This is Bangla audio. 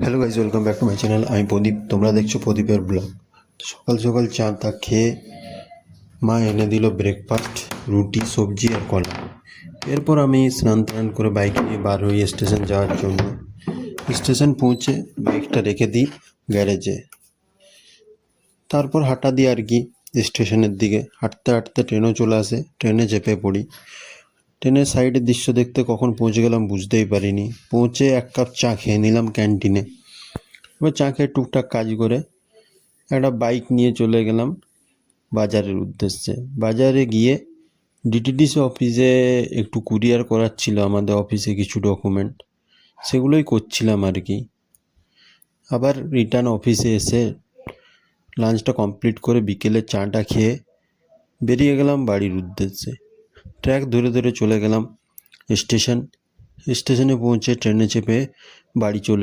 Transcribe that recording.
Hello guys, welcome back to my channel. আমি প্রদীপ, তোমরা দেখছো প্রদীপের ব্লগ। সকাল সকাল চা তা খেয়ে মা এনে দিল ব্রেকফাস্ট, রুটি, সবজি আর কলা। এরপর আমি স্নান টান করে বাইক নিয়ে বার হই স্টেশন যাওয়ার জন্য। স্টেশন পৌঁছে বাইকটা রেখে দিই গ্যারেজে। তারপর হাঁটা দিই আর কি স্টেশনের দিকে। হাঁটতে হাঁটতে ট্রেনও চলে আসে, ট্রেনে চেপে পড়ি। ট্রেনের সাইডের দৃশ্য দেখতে কখন পৌঁছে গেলাম বুঝতেই পারিনি। পৌঁছে এক কাপ চা খেয়ে নিলাম ক্যান্টিনে। এবার চা খেয়ে টুকটাক কাজ করে একটা বাইক নিয়ে চলে গেলাম বাজারের উদ্দেশ্যে। বাজারে গিয়ে ডিটিডিসি অফিসে একটু কুরিয়ার করার ছিল আমাদের অফিসে কিছু ডকুমেন্ট, সেগুলোই করছিলাম আর কি। আবার রিটার্ন অফিসে এসে লাঞ্চটা কমপ্লিট করে বিকেলে চাটা খেয়ে বেরিয়ে গেলাম বাড়ির উদ্দেশ্যে। ট্র্যাক ধরে ধরে চলে গেলাম স্টেশনে পৌঁছে ট্রেনে চেপে বাড়ি চলে